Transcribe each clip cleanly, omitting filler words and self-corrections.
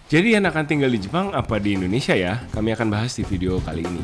Jadi enakan tinggal di Jepang apa di Indonesia ya? Kami akan bahas di video kali ini.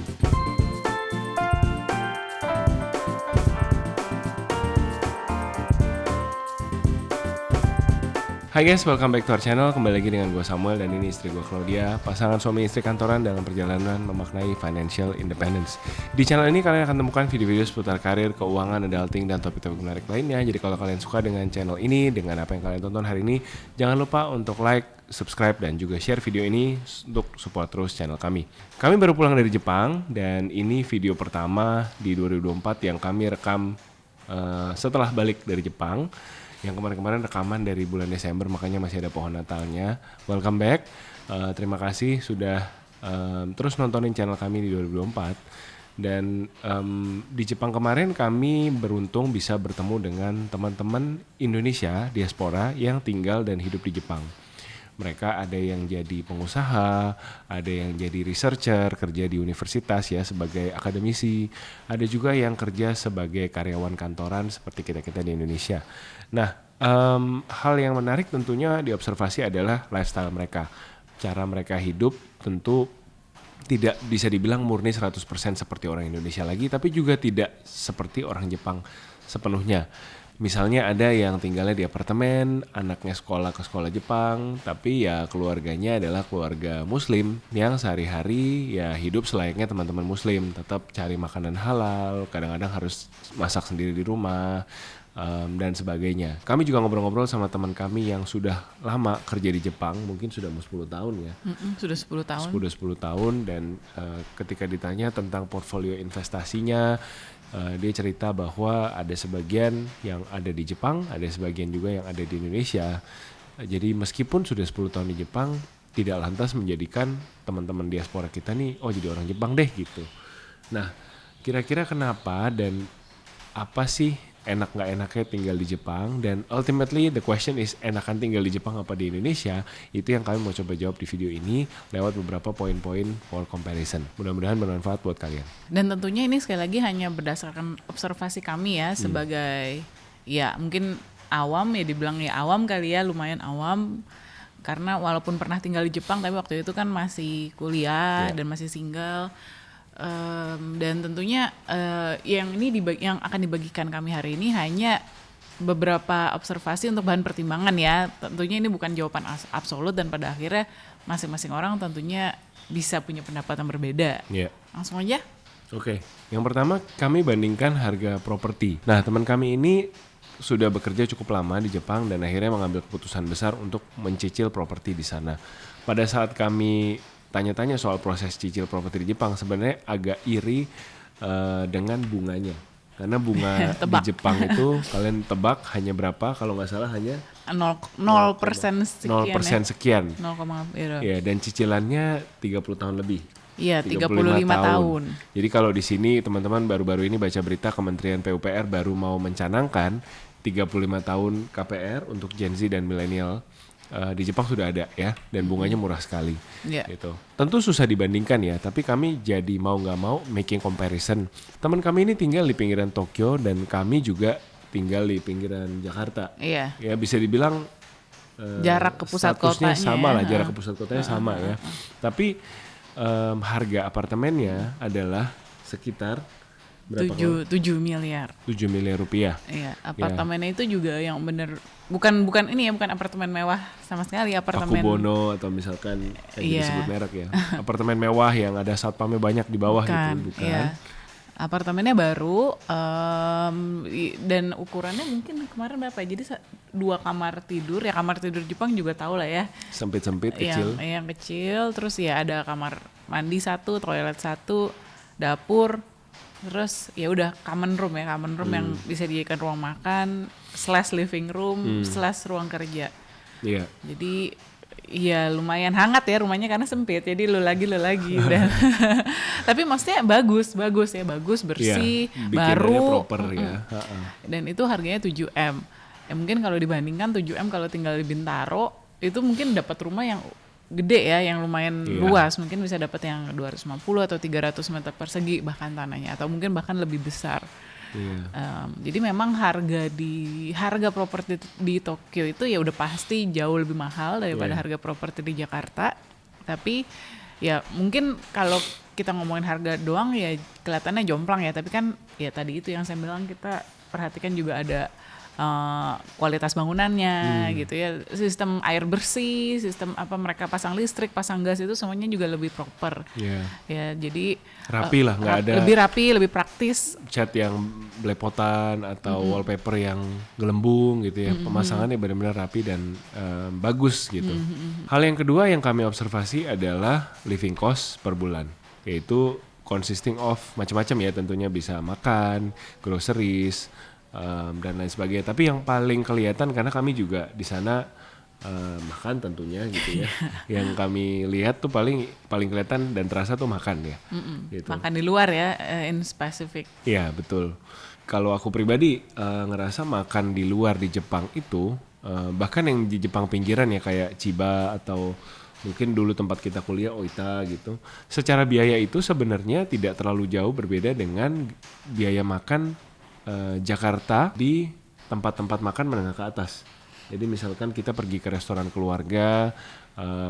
Hai guys, welcome back to our channel. Kembali lagi dengan gue Samuel dan ini istri gue Claudia. Pasangan suami istri kantoran dalam perjalanan memaknai financial independence. Di channel ini kalian akan temukan video-video seputar karir, keuangan, adulting, dan topik-topik menarik lainnya. Jadi kalau kalian suka dengan channel ini, dengan apa yang kalian tonton hari ini, jangan lupa untuk like, subscribe, dan juga share video ini untuk support terus channel kami. Kami baru pulang dari Jepang dan ini video pertama di 2024 yang kami rekam setelah balik dari Jepang. Yang kemarin-kemarin rekaman dari bulan Desember, makanya masih ada pohon Natalnya. Welcome back, terima kasih sudah terus nontonin channel kami di 2024. Dan di Jepang kemarin kami beruntung bisa bertemu dengan teman-teman Indonesia diaspora yang tinggal dan hidup di Jepang. Mereka ada yang jadi pengusaha, ada yang jadi researcher, kerja di universitas ya sebagai akademisi, ada juga yang kerja sebagai karyawan kantoran seperti kita-kita di Indonesia. Nah, hal yang menarik tentunya diobservasi adalah lifestyle mereka. Cara mereka hidup tentu tidak bisa dibilang murni 100% seperti orang Indonesia lagi, tapi juga tidak seperti orang Jepang sepenuhnya. Misalnya ada yang tinggalnya di apartemen, anaknya sekolah ke sekolah Jepang, tapi ya keluarganya adalah keluarga Muslim yang sehari-hari ya hidup selayaknya teman-teman Muslim, tetap cari makanan halal, kadang-kadang harus masak sendiri di rumah, dan sebagainya. Kami juga ngobrol-ngobrol sama teman kami yang sudah lama kerja di Jepang, mungkin sudah 10 tahun ya. Sudah 10 tahun. Sudah 10 tahun dan ketika ditanya tentang portfolio investasinya, dia cerita bahwa ada sebagian yang ada di Jepang, ada sebagian juga yang ada di Indonesia. Jadi meskipun sudah 10 tahun di Jepang, tidak lantas menjadikan teman-teman diaspora kita nih, oh jadi orang Jepang deh gitu. Nah, kira-kira kenapa dan apa sih enak nggak enaknya tinggal di Jepang, dan ultimately the question is enakan tinggal di Jepang apa di Indonesia? Itu yang kami mau coba jawab di video ini lewat beberapa poin-poin for comparison. Mudah-mudahan bermanfaat buat kalian. Dan tentunya ini sekali lagi hanya berdasarkan observasi kami ya sebagai ya mungkin awam, ya dibilang ya awam kali ya, lumayan awam. Karena walaupun pernah tinggal di Jepang tapi waktu itu kan masih kuliah dan masih single. Dan tentunya yang akan dibagikan kami hari ini hanya beberapa observasi untuk bahan pertimbangan ya. Tentunya ini bukan jawaban absolut dan pada akhirnya masing-masing orang tentunya bisa punya pendapat yang berbeda. Langsung aja. Oke. Yang pertama kami bandingkan harga properti. Nah, teman kami ini sudah bekerja cukup lama di Jepang dan akhirnya mengambil keputusan besar untuk mencicil properti di sana. Pada saat kami tanya-tanya soal proses cicil properti di Jepang, sebenarnya agak iri dengan bunganya. Karena bunga di Jepang itu kalian tebak hanya berapa? Kalau nggak salah hanya 0% sekian. 0% sekian. 0, ya, dan cicilannya 30 tahun lebih. Iya, 35 tahun. Jadi kalau di sini teman-teman baru-baru ini baca berita Kementerian PUPR baru mau mencanangkan 35 tahun KPR untuk Gen Z dan milenial. Di Jepang sudah ada ya, dan bunganya murah sekali. Gitu. Tentu susah dibandingkan ya, tapi kami jadi mau nggak mau making comparison. Teman kami ini tinggal di pinggiran Tokyo dan kami juga tinggal di pinggiran Jakarta. Iya. Ya bisa dibilang jarak ke pusat kotanya sama lah, jarak ke pusat kotanya sama ya. Tapi harga apartemennya adalah sekitar berapa? 7 miliar. 7 miliar rupiah. Iya, apartemennya itu juga yang bener bukan apartemen mewah sama sekali, apartemen Pakubono atau misalkan disebut merek ya. Apartemen mewah yang ada satpamnya banyak di bawah gitu, bukan. Iya. Apartemennya baru dan ukurannya mungkin kemarin berapa? Jadi 2 kamar tidur. Ya kamar tidur Jepang juga tahu lah ya. Sempit-sempit kecil. Yang kecil, terus ya ada kamar mandi 1, toilet 1, dapur. Terus ya udah common room yang bisa dijadikan ruang makan / living room / ruang kerja. Iya. Jadi ya lumayan hangat ya rumahnya karena sempit. Jadi lu lagi dan tapi maksudnya bagus bersih, baru proper ya. Dan itu harganya 7M. Ya mungkin kalau dibandingkan 7M kalau tinggal di Bintaro itu mungkin dapat rumah yang gede ya, yang lumayan luas, mungkin bisa dapat yang 250 atau 300 meter persegi bahkan tanahnya, atau mungkin bahkan lebih besar. Jadi memang harga properti di Tokyo itu ya udah pasti jauh lebih mahal daripada harga properti di Jakarta. Tapi ya mungkin kalau kita ngomongin harga doang ya kelihatannya jomplang ya, tapi kan ya tadi itu yang saya bilang, kita perhatikan juga ada kualitas bangunannya gitu ya, sistem air bersih, sistem apa mereka pasang listrik, pasang gas itu semuanya juga lebih proper. Ya jadi rapi lah, nggak ada lebih rapi, lebih praktis. Cat yang belepotan atau wallpaper yang gelembung gitu ya. Pemasangannya benar-benar rapi dan bagus gitu. Hal yang kedua yang kami observasi adalah living cost per bulan, yaitu consisting of macam-macam ya, tentunya bisa makan, groceries, dan lain sebagainya. Tapi yang paling kelihatan karena kami juga di sana makan tentunya gitu ya. Yang kami lihat tuh paling kelihatan dan terasa tuh makan ya. Gitu. Makan di luar ya, in specific. Iya betul. Kalau aku pribadi ngerasa makan di luar di Jepang itu bahkan yang di Jepang pinggiran ya kayak Chiba atau mungkin dulu tempat kita kuliah Oita gitu. Secara biaya itu sebenarnya tidak terlalu jauh berbeda dengan biaya makan Jakarta di tempat-tempat makan menengah ke atas. Jadi misalkan kita pergi ke restoran keluarga,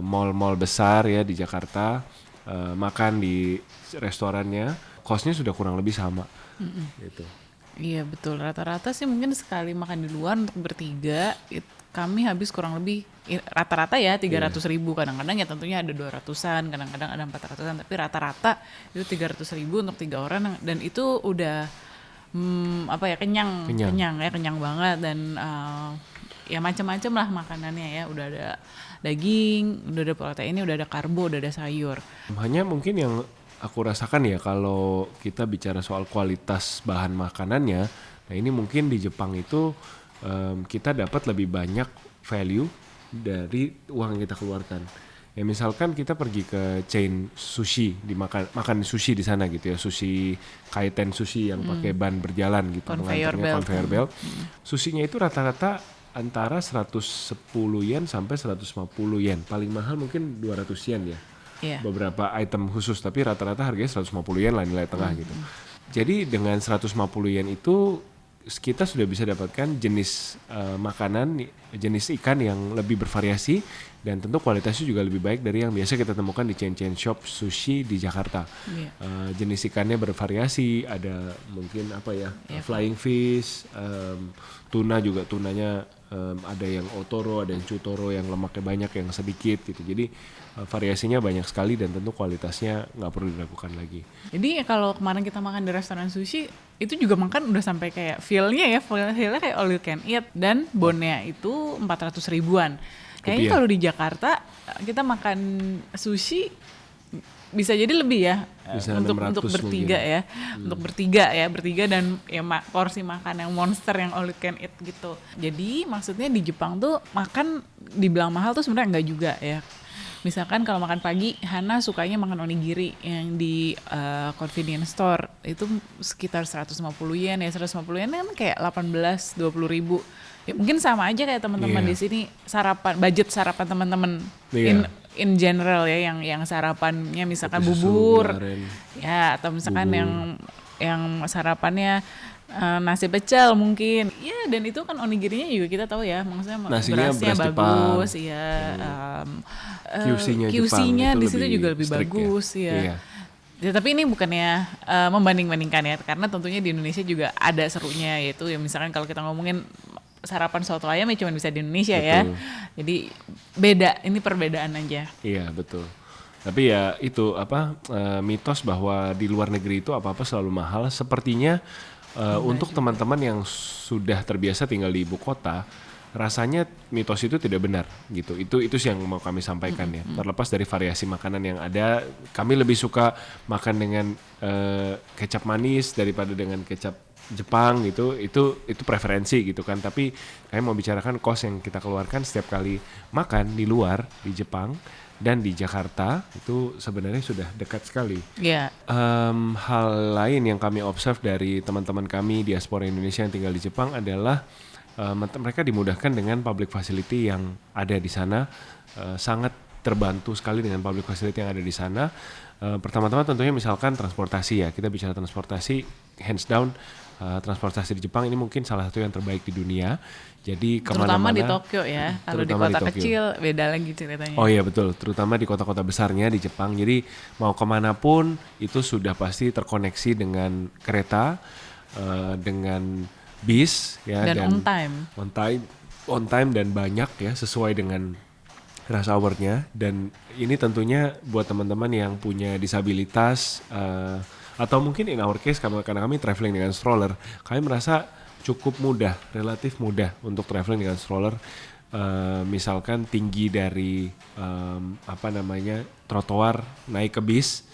mall-mall besar ya di Jakarta, makan di restorannya, cost-nya sudah kurang lebih sama. Gitu. Iya betul, rata-rata sih mungkin sekali makan di luar untuk bertiga, kami habis kurang lebih rata-rata ya 300.000, kadang-kadang ya tentunya ada 200-an, kadang-kadang ada 400-an, tapi rata-rata itu 300.000 untuk 3 orang, dan itu udah kenyang banget, dan ya macam-macam lah makanannya ya, udah ada daging, udah ada proteinnya, udah ada karbo, udah ada sayur. Hanya mungkin yang aku rasakan ya kalau kita bicara soal kualitas bahan makanannya, nah ini mungkin di Jepang itu kita dapat lebih banyak value dari uang yang kita keluarkan. Ya misalkan kita pergi ke chain sushi, makan sushi di sana gitu ya, sushi kaiten sushi yang pakai ban berjalan gitu, conveyor belt. Sushinya itu rata-rata antara 110 yen sampai 150 yen. Paling mahal mungkin 200 yen ya. Beberapa item khusus, tapi rata-rata harganya 150 yen lah, nilai tengah gitu. Jadi dengan 150 yen itu kita sudah bisa dapatkan jenis makanan, jenis ikan yang lebih bervariasi, dan tentu kualitasnya juga lebih baik dari yang biasa kita temukan di chain-chain shop sushi di Jakarta. Jenis ikannya bervariasi, ada mungkin flying fish, tuna juga, tunanya ada yang otoro, ada yang chutoro, yang lemaknya banyak, yang sedikit gitu. Jadi variasinya banyak sekali dan tentu kualitasnya nggak perlu diragukan lagi. Jadi kalau kemarin kita makan di restoran sushi, itu juga makan udah sampai kayak feel-nya kayak all you can eat, dan bonnya itu 400 ribuan. Kayaknya kalau di Jakarta kita makan sushi bisa jadi lebih ya, untuk bertiga mungkin. Untuk bertiga dan ya porsi makan yang monster, yang all you can eat gitu. Jadi maksudnya di Jepang tuh makan dibilang mahal tuh sebenarnya enggak juga ya. Misalkan kalau makan pagi, Hana sukanya makan onigiri yang di convenience store, itu sekitar 150 yen ya, 150 yen kan kayak 18-20 ribu. Ya, mungkin sama aja kayak teman-teman di sini, budget sarapan teman-teman in general ya, yang sarapannya misalkan bubur ya, atau misalkan yang sarapannya nasi pecel mungkin ya, dan itu kan onigirinya juga kita tahu ya, maksudnya berasnya bagus ya, QC-nya di situ juga lebih bagus ya. Ya, tapi ini bukannya membanding-bandingkan ya, karena tentunya di Indonesia juga ada serunya, yaitu ya misalkan kalau kita ngomongin sarapan soto ayam ya cuma bisa di Indonesia. Betul. Ya. Jadi beda, ini perbedaan aja. Iya, betul. Tapi ya itu mitos bahwa di luar negeri itu apa-apa selalu mahal. Sepertinya untuk teman-teman yang sudah terbiasa tinggal di ibu kota, rasanya mitos itu tidak benar gitu. Itu sih yang mau kami sampaikan ya. Terlepas dari variasi makanan yang ada, kami lebih suka makan dengan kecap manis daripada dengan kecap Jepang gitu. Itu preferensi gitu kan. Tapi kami mau bicarakan cost yang kita keluarkan setiap kali makan di luar, di Jepang dan di Jakarta, itu sebenarnya sudah dekat sekali. Hal lain yang kami observe dari teman-teman kami diaspora Indonesia yang tinggal di Jepang adalah mereka dimudahkan dengan public facility yang ada di sana. Sangat terbantu sekali dengan public facility yang ada di sana. Pertama-tama tentunya misalkan transportasi ya, kita bicara transportasi, hands down transportasi di Jepang ini mungkin salah satu yang terbaik di dunia. Jadi Terutama kemana-mana. di Tokyo ya. Kalau di Terutama di kota Tokyo. kecil beda lagi ceritanya. Oh iya betul, terutama di kota-kota besarnya di Jepang. Jadi mau kemanapun itu sudah pasti terkoneksi dengan kereta, dengan bis ya Dan on time. on time dan banyak ya sesuai dengan rush hour-nya. Dan ini tentunya buat teman-teman yang punya disabilitas atau mungkin in our case karena kami traveling dengan stroller, kami merasa cukup mudah, relatif mudah untuk traveling dengan stroller. Misalkan tinggi dari trotoar naik ke bis,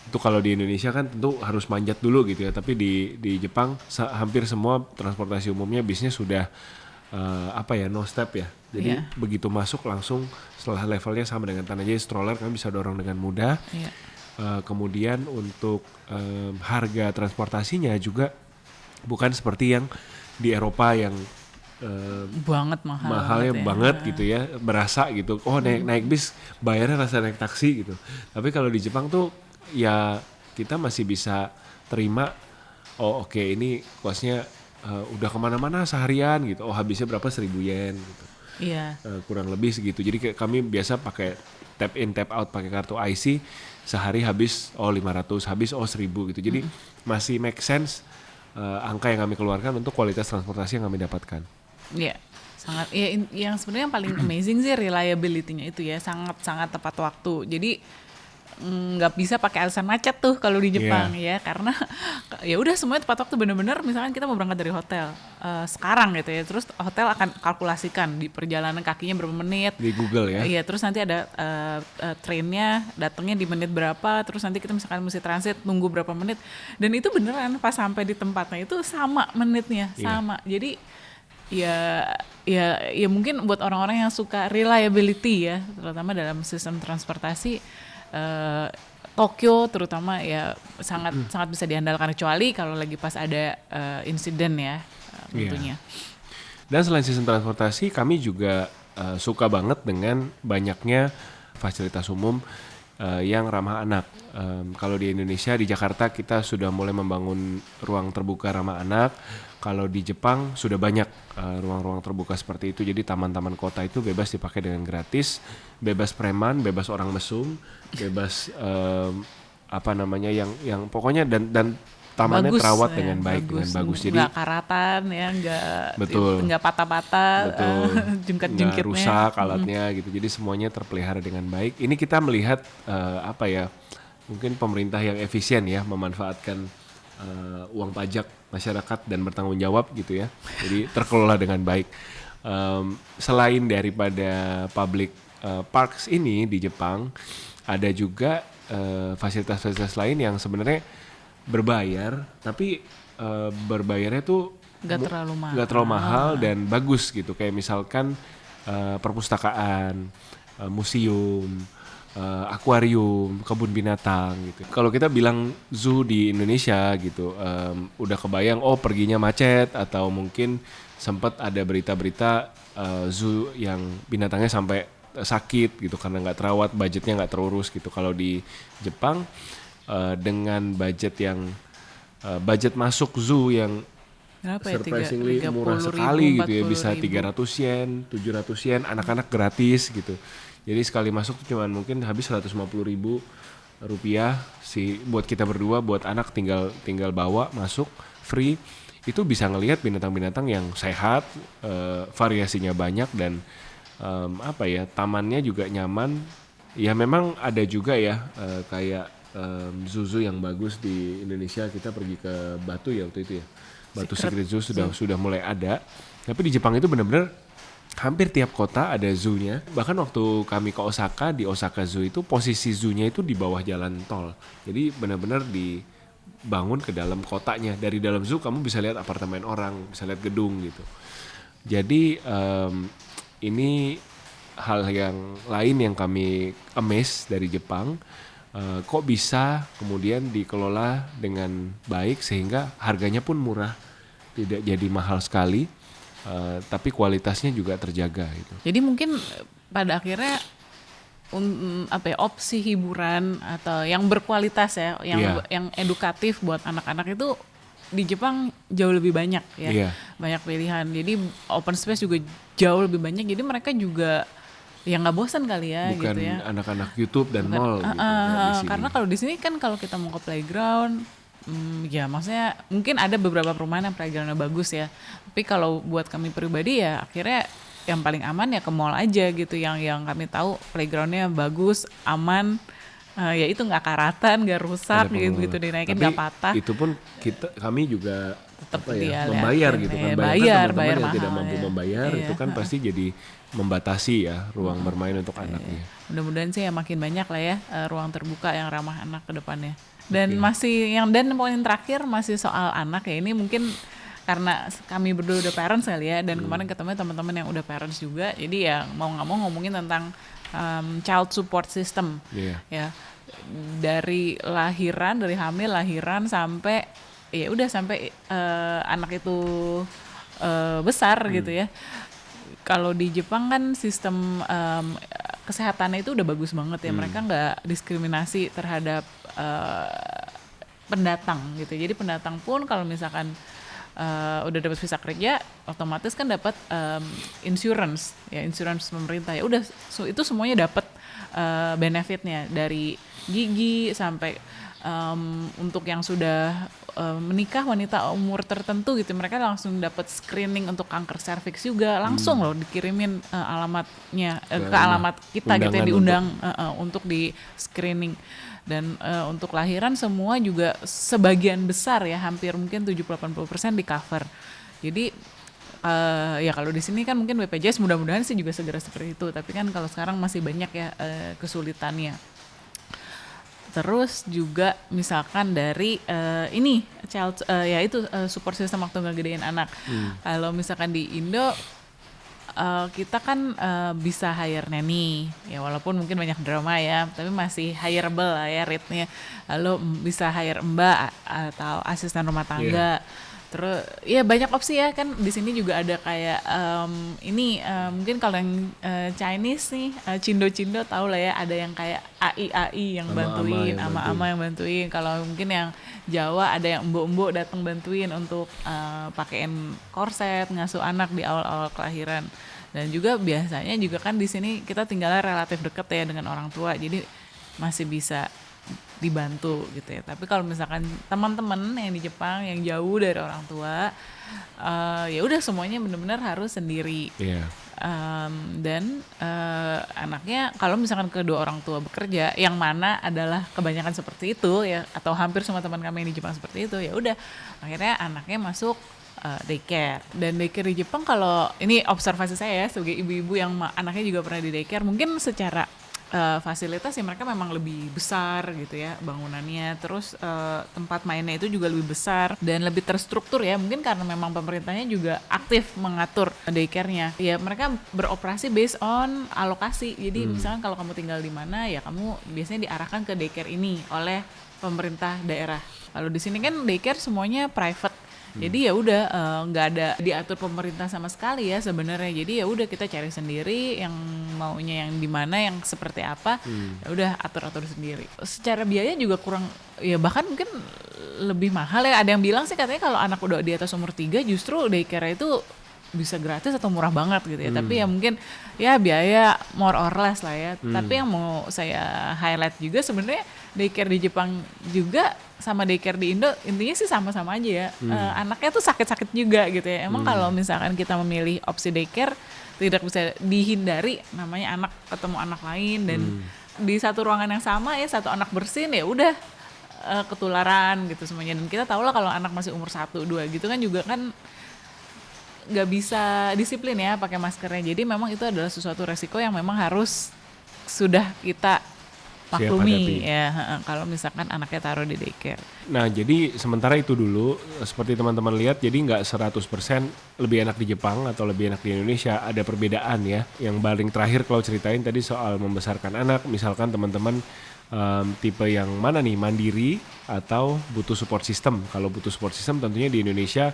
itu kalau di Indonesia kan tentu harus manjat dulu gitu ya, tapi di Jepang hampir semua transportasi umumnya bisnya sudah no step ya. Jadi begitu masuk langsung setelah levelnya sama dengan tanah, jadi stroller kami bisa dorong dengan mudah. Kemudian untuk harga transportasinya juga bukan seperti yang di Eropa yang banget mahalnya banget gitu ya, berasa gitu. Oh naik bis bayarnya rasa naik taksi gitu. Tapi kalau di Jepang tuh ya kita masih bisa terima. Oh oke, ini kosnya udah kemana-mana seharian gitu. Oh habisnya berapa 1.000 yen gitu. Iya. Kurang lebih segitu. Jadi kami biasa pakai tap in tap out pakai kartu IC, sehari habis 500, habis 1.000 gitu. Jadi masih make sense angka yang kami keluarkan untuk kualitas transportasi yang kami dapatkan. Iya, sangat. Ya, yang sebenarnya yang paling amazing sih reliability-nya itu ya, sangat tepat waktu. Jadi nggak bisa pakai alasan macet tuh kalau di Jepang ya, karena ya udah semuanya tepat waktu, bener-bener. Misalkan kita mau berangkat dari hotel sekarang gitu ya, terus hotel akan kalkulasikan di perjalanan kakinya berapa menit di Google ya. Iya, terus nanti ada trainnya datangnya di menit berapa, terus nanti kita misalkan mesti transit nunggu berapa menit, dan itu beneran pas sampai di tempatnya itu sama menitnya sama. Jadi ya mungkin buat orang-orang yang suka reliability ya, terutama dalam sistem transportasi, Tokyo terutama ya sangat bisa diandalkan, kecuali kalau lagi pas ada insiden ya tentunya. Dan selain sistem transportasi, kami juga suka banget dengan banyaknya fasilitas umum yang ramah anak. Kalau di Indonesia, di Jakarta kita sudah mulai membangun ruang terbuka ramah anak. Kalau di Jepang sudah banyak ruang-ruang terbuka seperti itu. Jadi taman-taman kota itu bebas dipakai dengan gratis, bebas preman, bebas orang mesum, bebas yang pokoknya dan tamannya bagus, terawat dengan baik, dengan bagus. Jadi nggak karatan ya, nggak patah-patah, jungkat-jungkitnya, nggak rusak alatnya gitu. Jadi semuanya terpelihara dengan baik. Ini kita melihat mungkin pemerintah yang efisien ya, memanfaatkan uang pajak masyarakat dan bertanggung jawab gitu ya. Jadi terkelola dengan baik. Selain daripada public parks ini di Jepang, ada juga fasilitas-fasilitas lain yang sebenarnya berbayar, tapi berbayarnya tuh nggak terlalu mahal dan bagus gitu. Kayak misalkan perpustakaan, museum, akuarium, kebun binatang gitu. Kalau kita bilang zoo di Indonesia gitu, udah kebayang perginya macet, atau mungkin sempat ada berita-berita zoo yang binatangnya sampai sakit gitu karena nggak terawat, budgetnya nggak terurus gitu. Kalau di Jepang dengan budget masuk zoo yang surprisingly murah sekali gitu ya, bisa 300 yen, 700 yen, anak-anak gratis gitu. Jadi sekali masuk cuma mungkin habis 150.000 rupiah buat kita berdua, buat anak tinggal bawa masuk free. Itu bisa ngelihat binatang-binatang yang sehat, variasinya banyak, dan tamannya juga nyaman. Ya memang ada juga ya kayak zoo yang bagus di Indonesia. Kita pergi ke Batu ya waktu itu ya, Batu Secret Zoo sudah mulai ada. Tapi di Jepang itu benar-benar hampir tiap kota ada zoo-nya. Bahkan waktu kami ke Osaka, di Osaka Zoo itu posisi zoo-nya itu di bawah jalan tol. Jadi benar-benar dibangun ke dalam kotanya. Dari dalam zoo kamu bisa lihat apartemen orang, bisa lihat gedung gitu. Jadi ini hal yang lain yang kami amaze dari Jepang. Kok bisa kemudian dikelola dengan baik sehingga harganya pun murah, tidak jadi mahal sekali, tapi kualitasnya juga terjaga gitu. Jadi mungkin pada akhirnya opsi hiburan atau yang berkualitas ya, yang edukatif buat anak-anak itu di Jepang jauh lebih banyak ya, Iya. banyak pilihan. Jadi open space juga jauh lebih banyak. Jadi mereka juga ya nggak bosan kali ya Bukan gitu ya. anak-anak YouTube dan Bukan, mall gitu kayak di sini. karena kalau di sini kan kalau kita mau ke playground, ya maksudnya mungkin ada beberapa perumahan yang playgroundnya bagus ya. Tapi kalau buat kami pribadi ya akhirnya yang paling aman ya ke mall aja gitu, yang kami tahu playgroundnya bagus, aman. Ya itu nggak karatan, nggak rusak Ada pengelola. gitu dinaikin Tapi nggak patah. itu pun kami juga Tetap apa ya, dia membayar liatin, gitu kan. ya, Bayangkan bayar teman-teman yang tidak mahal, mampu ya. membayar Iya, itu kan pasti jadi membatasi ya ruang bermain untuk anaknya. Mudah-mudahan sih ya makin banyak lah ya ruang terbuka yang ramah anak ke depannya. Dan dan poin terakhir masih soal anak ya, ini mungkin karena kami berdua udah parents kali ya, dan kemarin ketemu teman-teman yang udah parents juga, jadi ya mau nggak mau ngomongin tentang child support system. Iya. Ya, dari hamil lahiran sampai ya udah sampai anak itu besar gitu ya. Kalau di Jepang kan sistem kesehatannya itu udah bagus banget ya. Mereka nggak diskriminasi terhadap pendatang gitu. Jadi pendatang pun kalau misalkan udah dapat visa kerja, otomatis kan dapat insurance pemerintah. Ya udah itu semuanya dapat benefitnya, dari gigi sampai untuk yang sudah menikah, wanita umur tertentu gitu, mereka langsung dapat screening untuk kanker serviks juga, langsung loh dikirimin alamatnya ke alamat kita gitu ya, diundang untuk di screening. Dan untuk lahiran semua juga sebagian besar ya, hampir mungkin 70-80% di cover. Jadi ya kalau di sini kan mungkin BPJS mudah-mudahan sih juga segera seperti itu, tapi kan kalau sekarang masih banyak ya kesulitannya. Terus juga misalkan dari ini support system waktu ngegedein anak. Kalau misalkan di Indo kita kan bisa hire nanny ya, walaupun mungkin banyak drama ya, tapi masih hireable lah ya rate-nya. Lalu bisa hire mbak atau asisten rumah tangga. Terus ya banyak opsi ya kan, di sini juga ada kayak mungkin kalau yang Chinese nih Cindo tahu lah ya, ada yang kayak AI yang bantuin, ama-ama yang bantuin. Kalau mungkin yang Jawa ada yang embok-embok datang bantuin untuk pakein korset, ngasuh anak di awal-awal kelahiran. Dan juga biasanya juga kan di sini kita tinggalnya relatif deket ya dengan orang tua, jadi masih bisa dibantu gitu ya. Tapi kalau misalkan teman-teman yang di Jepang yang jauh dari orang tua, ya udah semuanya benar-benar harus sendiri. Dan anaknya kalau misalkan kedua orang tua bekerja, yang mana adalah kebanyakan seperti itu ya, atau hampir semua teman kami yang di Jepang seperti itu, ya udah akhirnya anaknya masuk daycare. Dan daycare di Jepang, kalau ini observasi saya ya sebagai ibu-ibu yang anaknya juga pernah di daycare, mungkin secara fasilitas ya mereka memang lebih besar gitu ya bangunannya, terus tempat mainnya itu juga lebih besar dan lebih terstruktur ya, mungkin karena memang pemerintahnya juga aktif mengatur daycare-nya ya. Mereka beroperasi based on alokasi, jadi misalkan kalau kamu tinggal di mana ya kamu biasanya diarahkan ke daycare ini oleh pemerintah daerah. Kalau di sini kan daycare semuanya private. Jadi ya udah nggak ada diatur pemerintah sama sekali ya sebenarnya. Jadi ya udah kita cari sendiri yang maunya yang di mana, yang seperti apa. Ya udah atur sendiri. Secara biaya juga kurang ya, bahkan mungkin lebih mahal ya. Ada yang bilang sih katanya kalau anak udah di atas umur 3 justru daycare itu bisa gratis atau murah banget gitu ya. Tapi ya mungkin ya biaya more or less lah ya. Tapi yang mau saya highlight juga sebenarnya daycare di Jepang juga sama daycare di Indo intinya sih sama-sama aja ya. Anaknya tuh sakit-sakit juga gitu ya. Emang kalau misalkan kita memilih opsi daycare tidak bisa dihindari, namanya anak ketemu anak lain dan di satu ruangan yang sama ya, satu anak bersin ya udah ketularan gitu semuanya. Dan kita tahu lah kalau anak masih umur 1-2 gitu kan juga kan nggak bisa disiplin ya pakai maskernya. Jadi memang itu adalah sesuatu resiko yang memang harus sudah kita maklumi ya kalau misalkan anaknya taruh di daycare. Nah jadi sementara itu dulu seperti teman-teman lihat, jadi nggak 100% lebih enak di Jepang atau lebih enak di Indonesia, ada perbedaan ya. Yang paling terakhir kalau ceritain tadi soal membesarkan anak, misalkan teman-teman tipe yang mana nih, mandiri atau butuh support system. Kalau butuh support system tentunya di Indonesia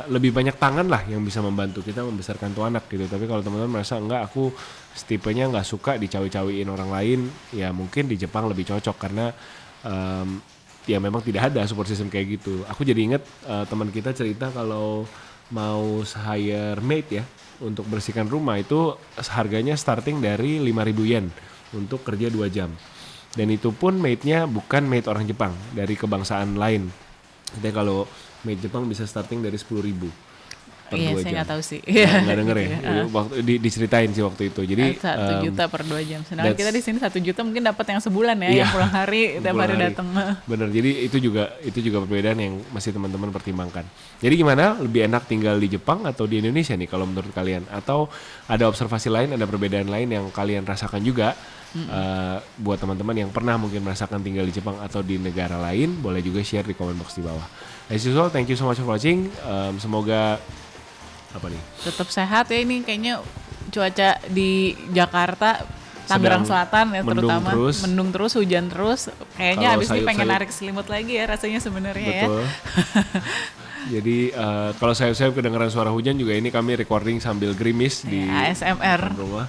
lebih banyak tangan lah yang bisa membantu kita membesarkan tuh anak gitu. Tapi kalau teman-teman merasa enggak, aku tipenya nggak suka dicawi-cawiin orang lain, ya mungkin di Jepang lebih cocok karena ya memang tidak ada support system kayak gitu. Aku jadi inget teman kita cerita kalau mau hire maid ya untuk bersihkan rumah itu harganya starting dari 5.000 yen untuk kerja 2 jam. Dan itu pun maidnya bukan maid orang Jepang, dari kebangsaan lain. Jadi kalau maid Jepang bisa starting dari 10.000 per 2 Iya, jam. saya nggak tahu sih. Nggak denger ya? Waktu diceritain sih waktu itu. Jadi 1 juta per 2 jam. Sedangkan kita di sini 1 juta mungkin dapat yang sebulan ya, Iya. yang pulang hari, tiap Pulang hari hari. datang. Bener, jadi itu juga perbedaan yang masih teman-teman pertimbangkan. Jadi gimana, lebih enak tinggal di Jepang atau di Indonesia nih kalau menurut kalian? Atau ada observasi lain, ada perbedaan lain yang kalian rasakan juga? Buat teman-teman yang pernah mungkin merasakan tinggal di Jepang atau di negara lain, boleh juga share di comment box di bawah. As usual, thank you so much for watching. Semoga apa nih? Tetap sehat ya, ini kayaknya cuaca di Jakarta, Tangerang Selatan ya terutama mendung terus, hujan terus. Kayaknya Kalau abis ini pengen sayup-sayup. narik selimut lagi ya rasanya sebenarnya ya. Betul. Jadi kalau saya kedengaran suara hujan juga, ini kami recording sambil gerimis di ASMR. rumah.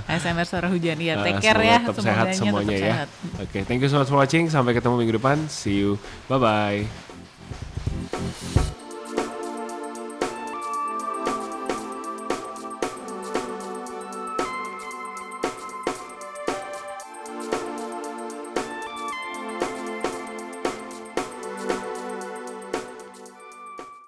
ASMR suara hujan. Ya, take care ya. Tetap sehat semuanya ya. Oke, thank you so much for watching. Sampai ketemu minggu depan. See you. Bye bye.